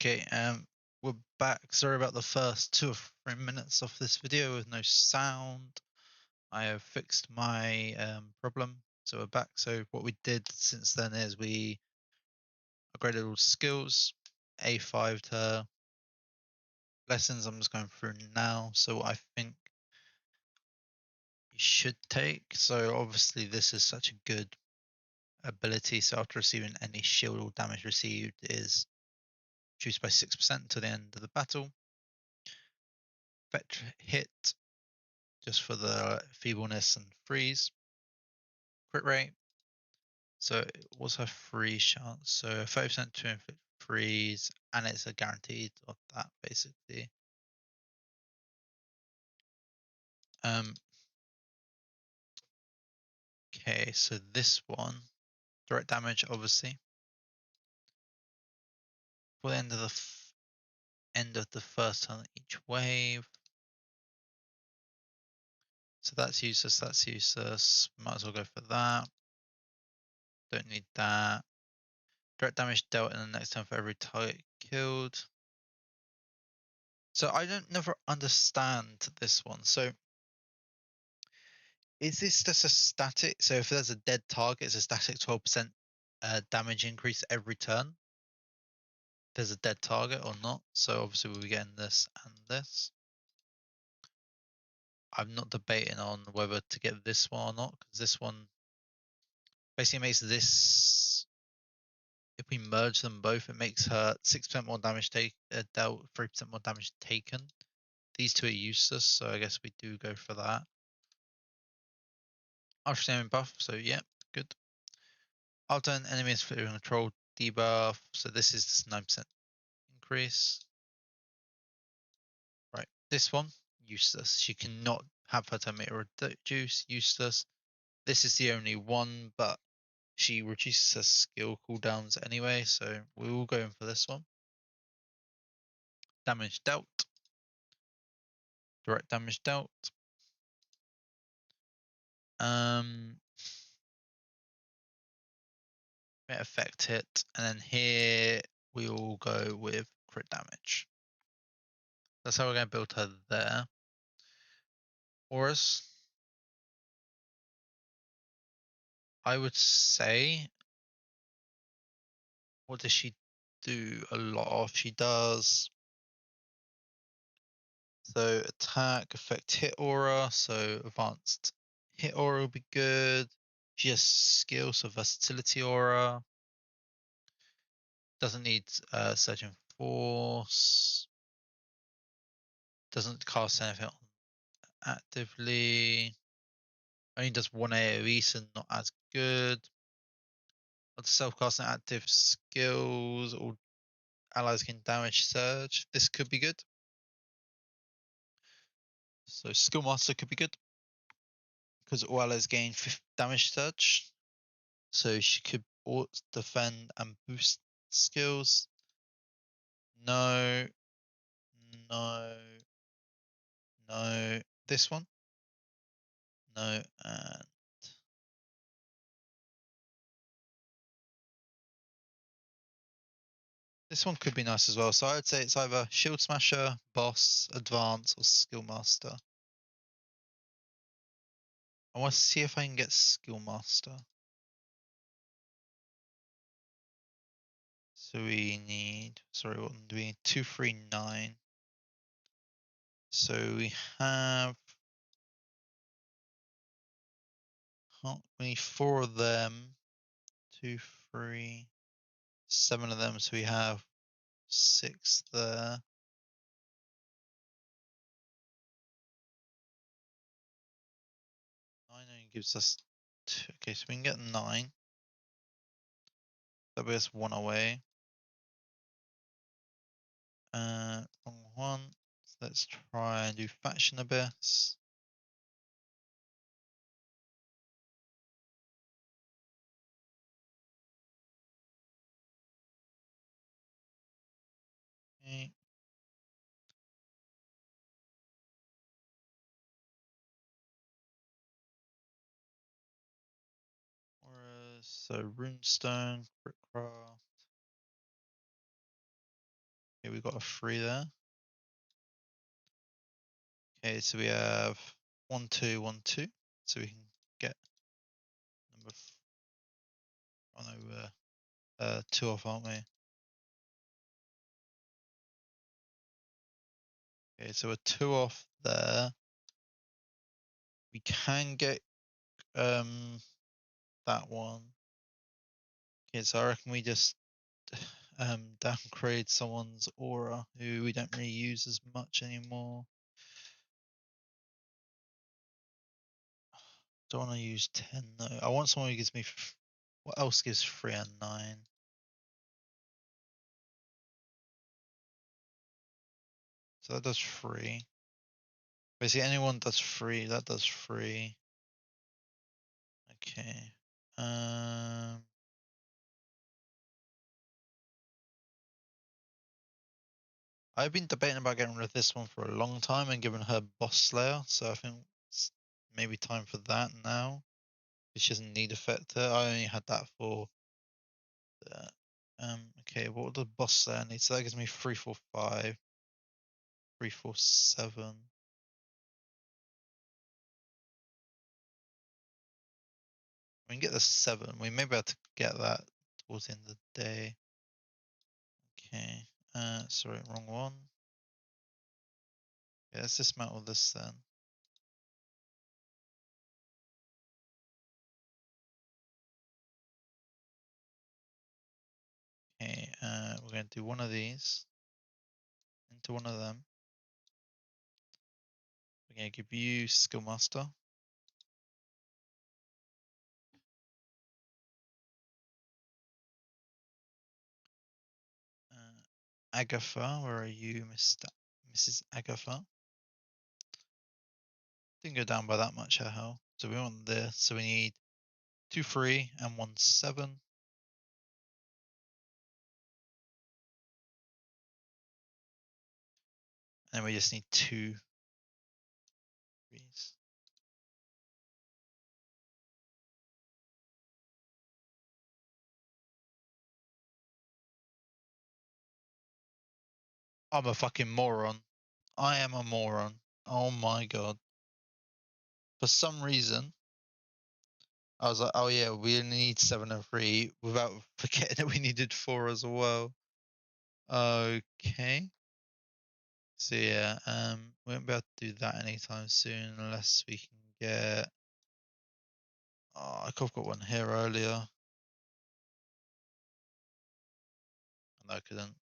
Okay, we're back. Sorry about the first 2 or 3 minutes of this video with no sound. I have fixed my problem, so we're back. So what we did since then is we upgraded all skills, A5 to lessons. I'm just going through now. So what I think you should take. So obviously this is such a good ability. So after receiving any shield or damage received is reduced by 6% to the end of the battle. Effect hit just for the feebleness and freeze. Crit rate. So what's her freeze chance? So 30% to inflict freeze, and it's a guaranteed of that basically. Okay, so this one, direct damage obviously. For the end of the first turn each wave. So that's useless, that's useless. Might as well go for that. Don't need that. Direct damage dealt in the next turn for every target killed. So I don't never understand this one. So is this just a static? So if there's a dead target, it's a static 12% damage increase every turn. There's a dead target or not. So obviously we'll be getting this and this. I'm not debating on whether to get this one or not, because this one basically makes this. If we merge them both, it makes her 6% more damage dealt, 3% more damage taken. These two are useless, so I guess we do go for that. Ultra Stamina buff, so yeah, good. After an enemy is under control, debuff. So this is 9% increase. Right, this one, useless. She cannot have her Terminator reduce, useless. This is the only one, but she reduces her skill cooldowns anyway, so we will go in for this one. Damage dealt. Direct damage dealt. Effect hit, and then here we will go with crit damage. That's how we're going to build her there. Auras, I would say, what does she do a lot of? She does so attack, effect, hit aura. So advanced hit aura will be good. She has skill, so versatility aura. Doesn't need surging force. Doesn't cast anything on actively. Only does one AoE, so not as good. Other self-casting active skills, all allies can damage surge. This could be good. So Skill Master could be good, because all allies gain 5 damage surge. So she could defend and boost skills. No. No. No. This one. No. And this one could be nice as well. So I would say it's either Shield Smasher, Boss, Advance, or Skill Master. I want to see if I can get Skill Master. So we need, sorry, what do we need? 2, 3, 9. So we have, we need 4 of them. 2, 3, 7 of them. So we have 6 there. 9 only gives us 2. Okay, so we can get 9. That'll be us 1 away. Wrong one. So let's try and do Faction Abyss. Okay. So Runestone, Brickcraft. Okay, we got a 3 there. Okay, so we have 1, 2, 1, 2. So we can get number. Oh no, we're 2 off, aren't we? Okay, so we're 2 off there. We can get that one. Okay, so I reckon we just downgrade someone's aura who we don't really use as much anymore. Don't want to use 10 though. I want someone who gives me. What else gives 3 and 9? So that does 3. Basically, anyone does 3. That does 3. Okay. I've been debating about getting rid of this one for a long time and giving her Boss Slayer, so I think it's maybe time for that now. She doesn't need effect. I only had that for the. Okay, what would the Boss Slayer need? So that gives me 3, 4, 5, 3, 4, 7. We can get the 7. We may be able to get that towards the end of the day. Okay. Sorry, wrong one. Yeah, let's dismantle this then. Okay, we're going to do one of these into one of them. We're going to give you Skill Master. Agatha, where are you, Mrs. Agatha? Didn't go down by that much, hell. So we want this. So we need 2, 3 and 1, 7. And we just need 2 3s. I'm a fucking moron. I am a moron. Oh my god. For some reason, I was like, oh yeah, we only need 7 and 3 without forgetting that we needed 4 as well. Okay. So yeah, we won't be able to do that anytime soon unless we can get. Oh, I could have got one here earlier. No, I couldn't.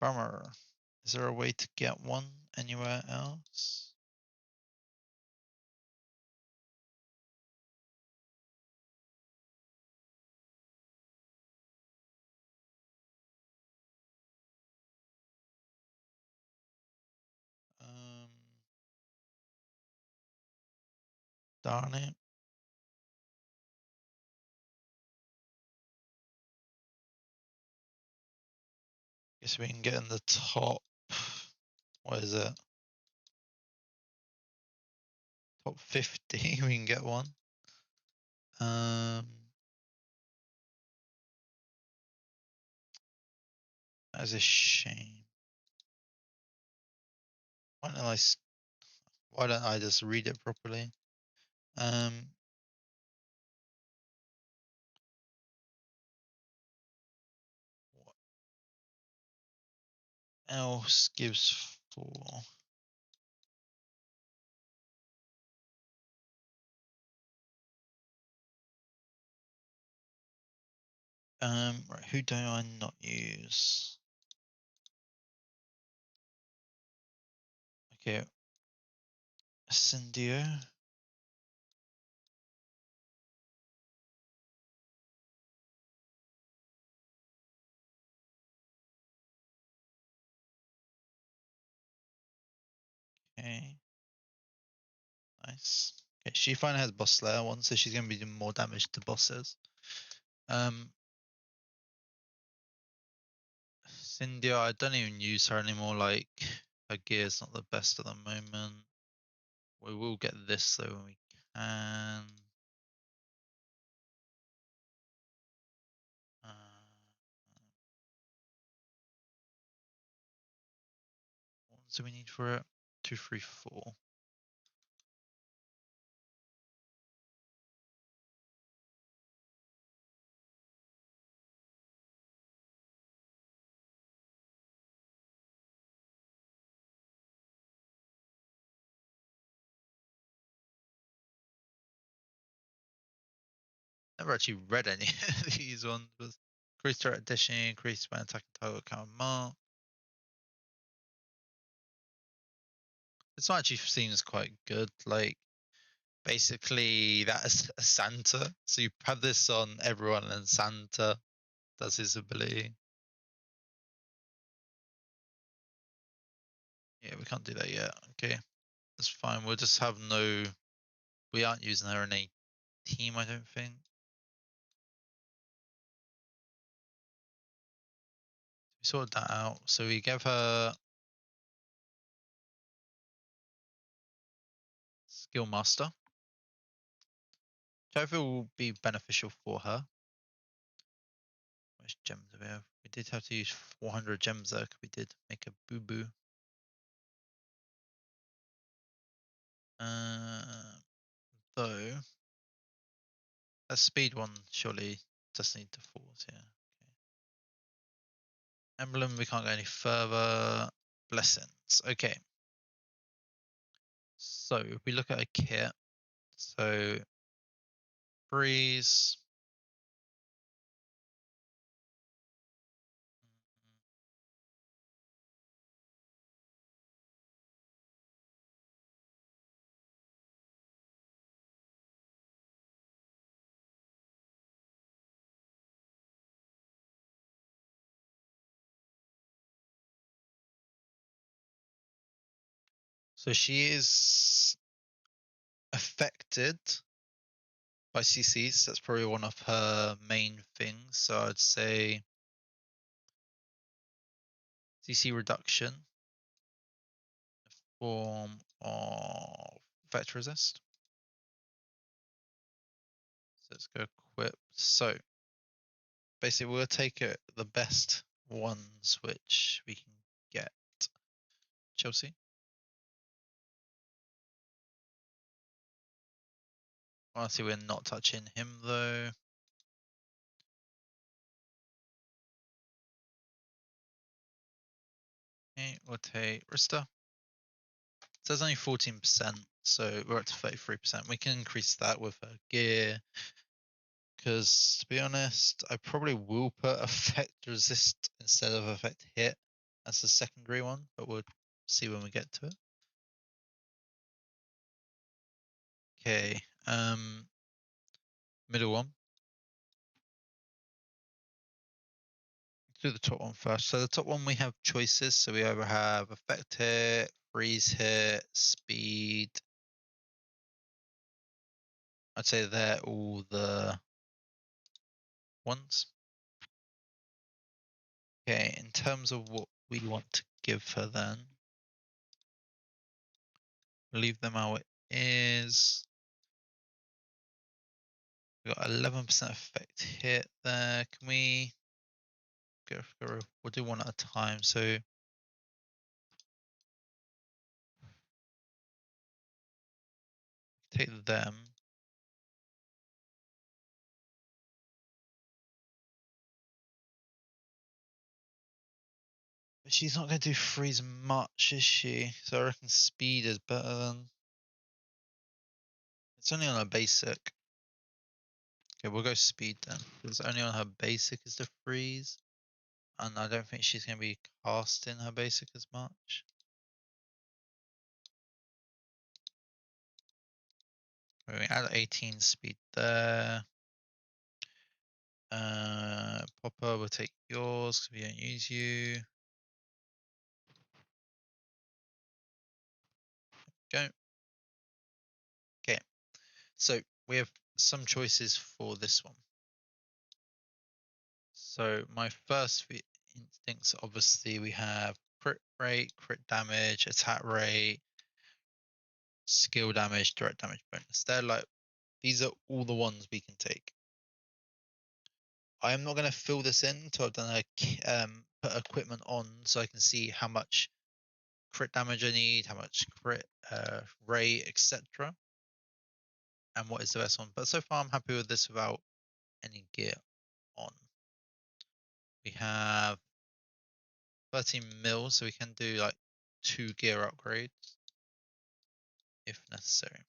Bummer. Is there a way to get one anywhere else? Um, Darn it. Guess we can get in the top. What is it? Top 50. We can get one. That's a shame. Why don't I? Why don't I just read it properly? What else gives 4? Right, who do I not use? Okay, Cindio. Okay, nice. Okay, she finally has Boss Slayer one, so she's gonna be doing more damage to bosses. Cindia, I don't even use her anymore. Like her gear's not the best at the moment. We will get this though when we can. ones do we need for it? 2, 3, 4. Never actually read any of these ones, but increased direct dishing, increased when attacking target count mark. This one actually seems quite good. Like, basically, that is a Santa. So you have this on everyone, and Santa does his ability. Yeah, we can't do that yet. Okay, that's fine. We'll just have no. We aren't using her in a team, I don't think. We sorted that out. So we give her Skill Master, which I feel will be beneficial for her. Which gems do we have? We did have to use 400 gems there. We did make a boo boo. Though that speed one surely does need to force, yeah. Okay. Emblem, we can't go any further. Blessings. Okay. So if we look at a kit, so freeze. So she is affected by CCs. That's probably one of her main things. So I'd say CC reduction, form of effect resist. So let's go equip. So basically, we'll take the best ones which we can get. Chelsea. Honestly, we're not touching him though. Okay, we'll take Rista. So there's only 14%, so we're up to 33%. We can increase that with her gear. Because to be honest, I probably will put effect resist instead of effect hit as the secondary one, but we'll see when we get to it. Okay, middle one. Do the top one first. So the top one we have choices. So we either have effect hit, freeze hit, speed. I'd say they're all the ones. Okay, in terms of what we want to give her then, leave them how it is. We got 11% effect hit there. Can we go? We'll do one at a time. So take them. But she's not going to do freeze much, is she? So I reckon speed is better than. It's only on her basic. Okay, we'll go speed then. Because only on her basic is the freeze. And I don't think she's going to be casting her basic as much. We add 18 speed there. Popper, we'll take yours because we don't use you. Go. Okay, so we have some choices for this one. So my first instincts, obviously, we have crit rate, crit damage, attack rate, skill damage, direct damage bonus. They're like, these are all the ones we can take. I am not going to fill this in until I've done a put equipment on so I can see how much crit damage I need, how much crit rate, etc. And what is the best one. But so far I'm happy with this without any gear on. We have 13 mils, so we can do like 2 gear upgrades if necessary.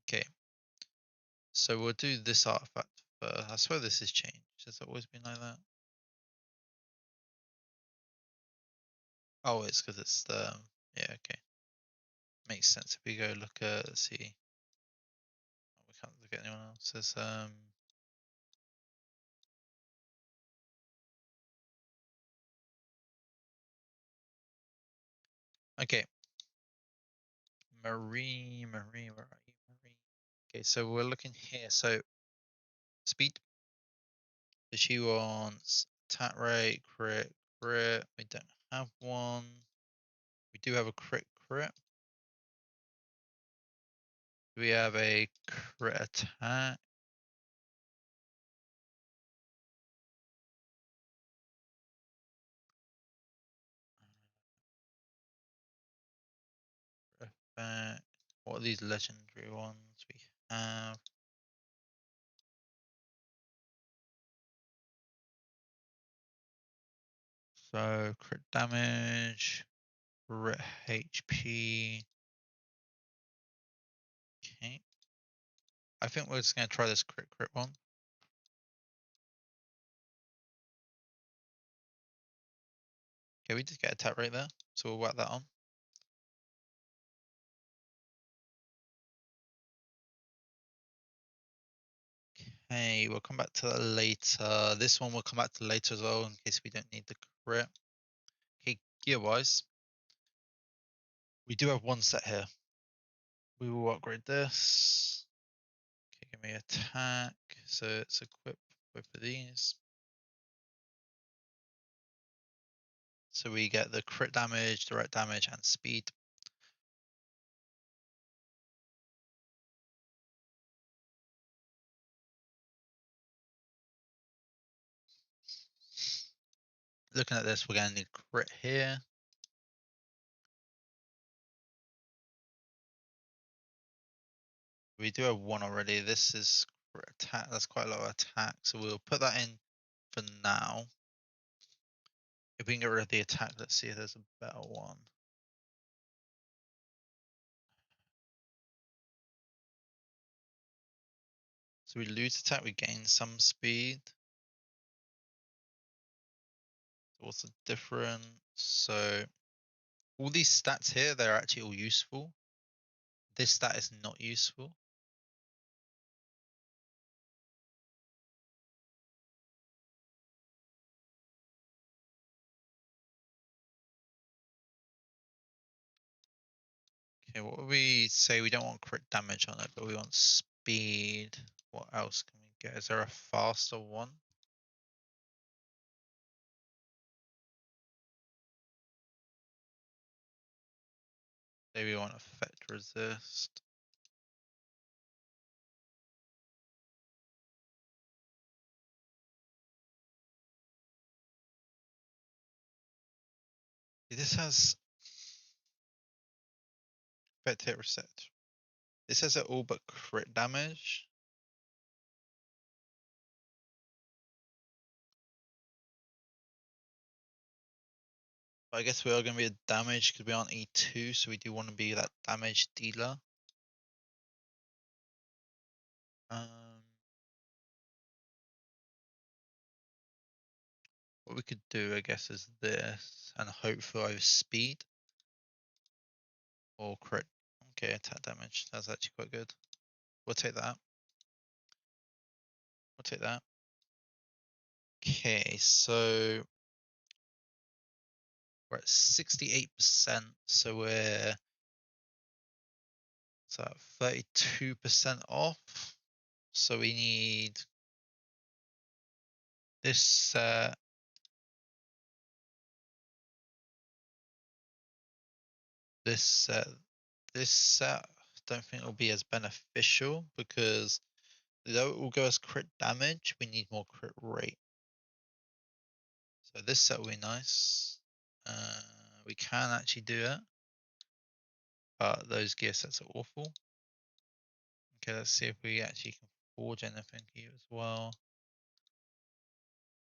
Okay, so we'll do this artifact first. I swear this has changed. Has it always been like that? Oh, it's because it's the, yeah, okay. Makes sense if we go look at, let's see. Oh, we can't look at anyone else. There's, okay. Marie, where are you, Marie? Okay, so we're looking here. So speed. So she wants attack rate, crit, crit. We don't have one. We do have a crit, crit. We have a crit attack. Effect. What are these legendary ones we have? So crit damage, crit HP. Okay. I think we're just gonna try this crit crit one. Okay, we did get attack rate there, so we'll whack that on. Okay, we'll come back to that later. This one we'll come back to later as well in case we don't need the crit. Okay, gear wise, we do have one set here. We will upgrade this. Okay, give me attack. So it's equip both of these. So we get the crit damage, direct damage, and speed. Looking at this, we're going to need crit here. We do have one already. This is crit attack. That's quite a lot of attack. So we'll put that in for now. If we can get rid of the attack, let's see if there's a better one. So we lose attack, we gain some speed. What's the difference? So all these stats here, they're actually all useful. This stat is not useful. Okay, what would we say? We don't want crit damage on it, but we want speed. What else can we get? Is there a faster one? Maybe we want effect resist. This has effect hit reset. This has it all but crit damage. But I guess we are going to be a damage because we aren't E2, so we do want to be that damage dealer. What we could do, I guess, is this and hope for either speed or crit. Okay, attack damage. That's actually quite good. We'll take that. We'll take that. Okay, so we're at 68%, so we're 32% off. So we need this set. This set, don't think it'll be as beneficial because though it will give us crit damage, we need more crit rate. So this set will be nice. we can actually do it, but those gear sets are awful. Okay, let's see if we actually can forge anything here as well.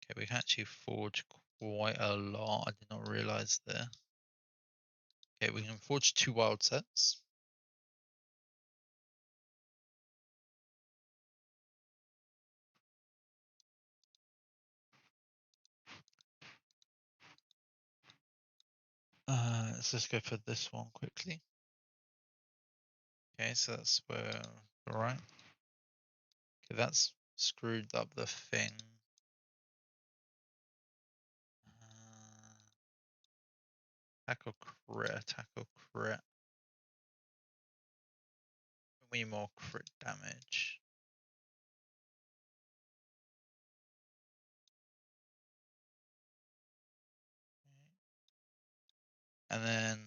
Okay, we can actually forge quite a lot. I did not realize this. Okay, we can forge 2 wild sets. Let's just go for this one quickly. Okay, so that's where, alright. Okay, that's screwed up the thing. Tackle crit, tackle crit. We need more crit damage. And then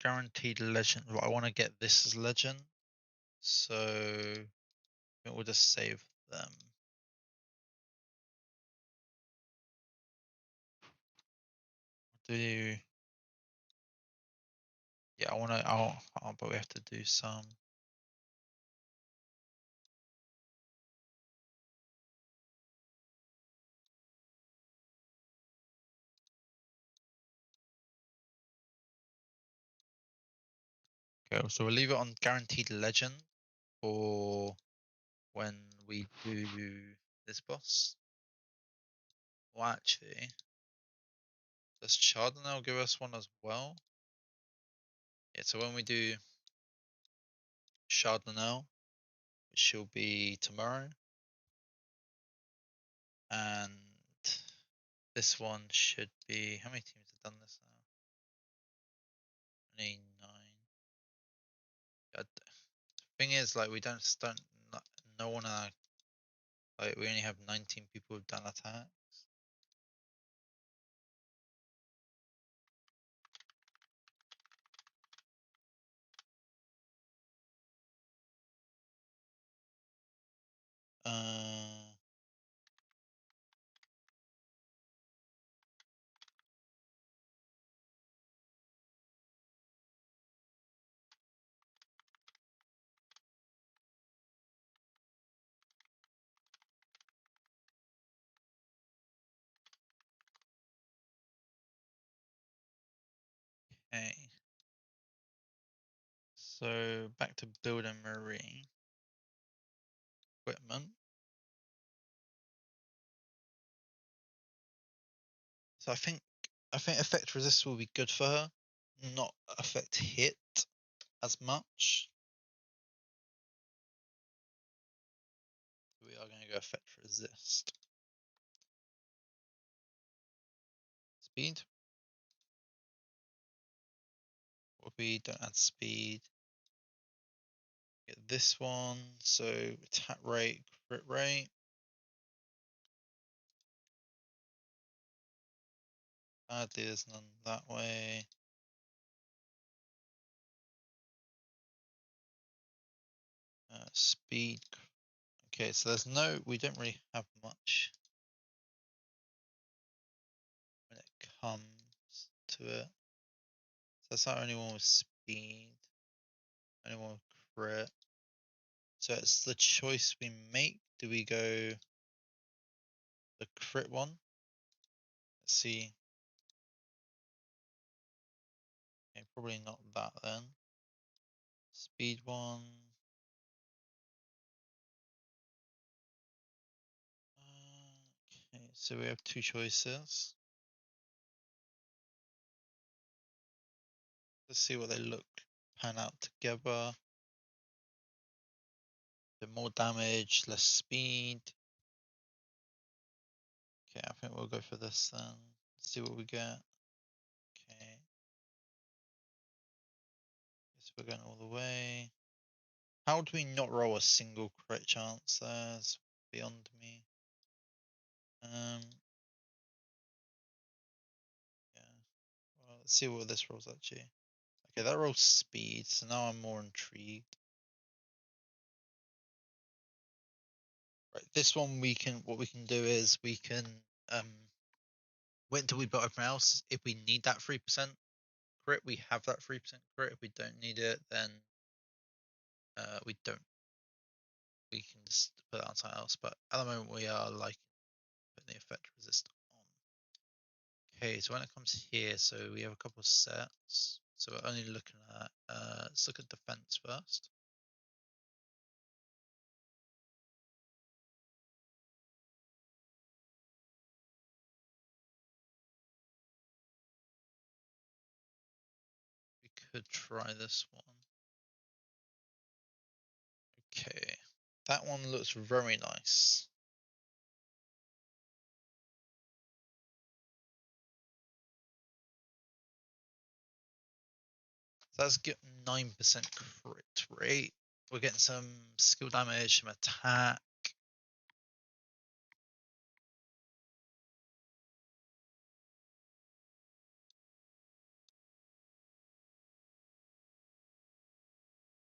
guaranteed legend. Well, I want to get this as legend, so I think we'll just save them. Do yeah, I want to. Oh, but we have to do some. Okay, so we'll leave it on guaranteed legend for when we do this boss. Well, actually, does Chardonnay give us one as well? Yeah, so when we do Chardonnay, which will be tomorrow, and this one should be, how many teams have done this now? Only 9. Thing is, like, we don't no one like, we only have 19 people who've done attacks. Okay. So back to building marine equipment. So I think effect resist will be good for her, not affect hit as much. We are going to go effect resist. Speed. What we don't add speed. Get this one. So attack rate, crit rate. Sadly, there's none that way. Speed. Okay, so there's no, we don't really have much when it comes to it. So that's our only one with speed, only one with crit. So it's the choice we make. Do we go the crit one? Let's see. Okay, probably not that then. Speed one. Okay, so we have 2 choices. Let's see what they look pan out together. Bit more damage, less speed. Okay, I think we'll go for this then. See what we get. Okay. Guess we're going all the way. How do we not roll a single crit chance? That's beyond me. Yeah. Well, let's see what this rolls actually. Okay, that rolls speed, so now I'm more intrigued. Right, this one we can, what we can do is we can wait until we built everything else. If we need that 3% crit, we have that 3% crit. If we don't need it, then we don't. We can just put it on something else. But at the moment, we are like putting the effect resist on. Okay, so when it comes here, so we have a couple of sets. So we're only looking at, let's look at defense first. We could try this one. Okay, that one looks very nice. So that's get 9% crit rate. We're getting some skill damage, some attack.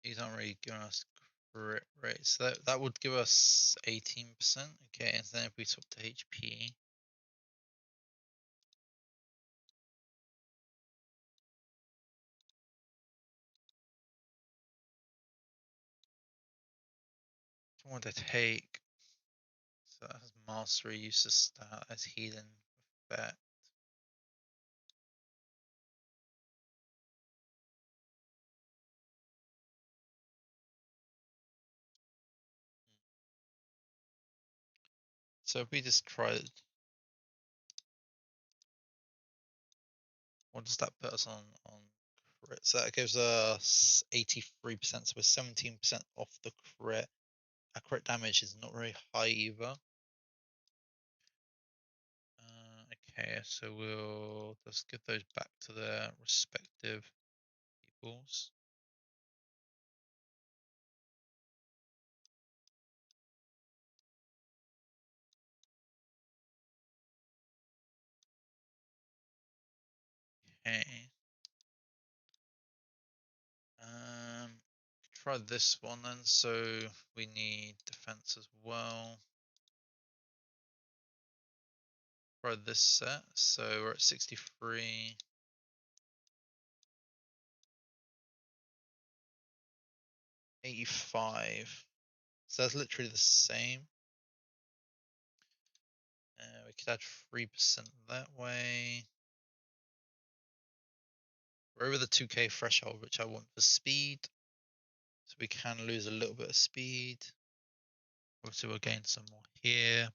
These aren't really giving us crit rate. So that would give us 18%. Okay, and then if we swap to HP, I want to take, so that has mastery, uses stat as healing effect. So if we just try, what does that put us on crit? So that gives us 83%, so we're 17% off the crit. Our crit damage is not very high either. Okay, so we'll just give those back to their respective peoples. Okay. Try this one then. So we need defense as well. Try this set. So we're at 63. 85. So that's literally the same. We could add 3% that way. We're over the 2k threshold, which I want for speed. So we can lose a little bit of speed. Obviously, we'll gain some more here.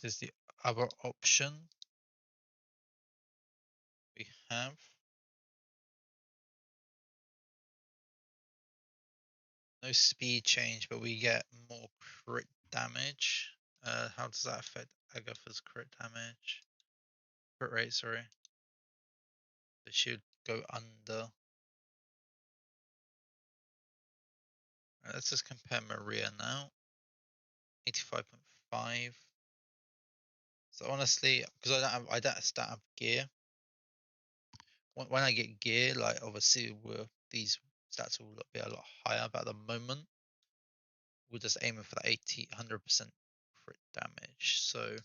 This is the other option we have. No speed change, but we get more crit damage. How does that affect Agatha's crit damage? Crit rate, sorry. It should go under. Let's just compare Maria now. 85.5. So honestly, because I don't have gear. When I get gear, like obviously these stats will be a lot higher, but at the moment we're just aiming for that 100% crit damage. So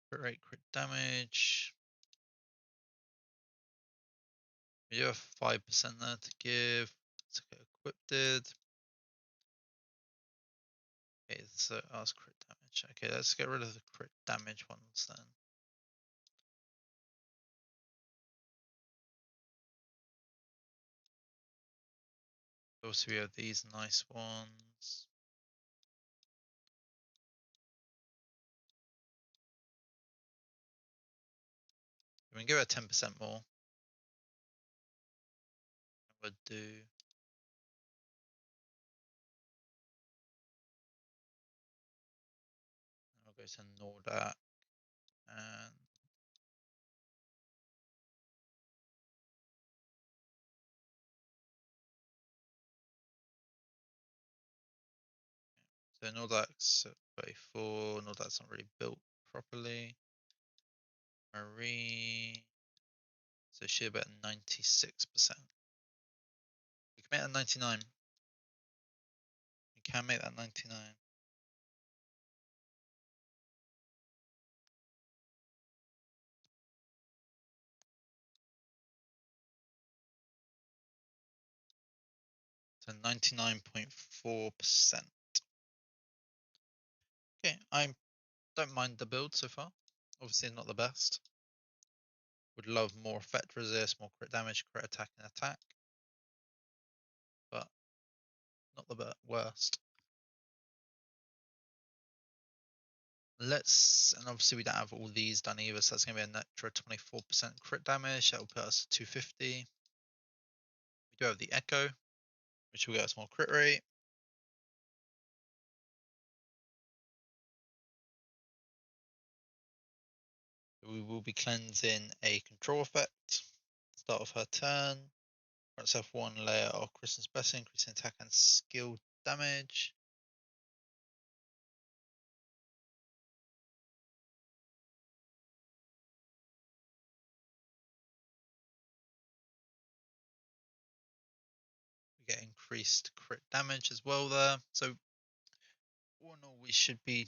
crit rate, crit damage. We do have 5% there to give. Let's get equipped. Okay, so ask crit damage. Okay, let's get rid of the crit damage ones then. Also, we have these nice ones. We can give it 10% more. Would do. I'll go to Nordat and so Nordak's at 34. Nordat's not really built properly. Marie. So it should be at 96%. We can make that 99. We can make that 99. So 99.4%. Okay, I don't mind the build so far. Obviously not the best. Would love more effect resist, more crit damage, crit attack and attack. But not the worst. And obviously we don't have all these done either, so that's going to be an extra 24% crit damage. That will put us to 250. We do have the Echo, which will get us more crit rate. We will be cleansing a control effect. Start of her turn. Grant herself one layer of Christmas Blessing, increasing attack and skill damage. We get increased crit damage as well there. So all in all, we should be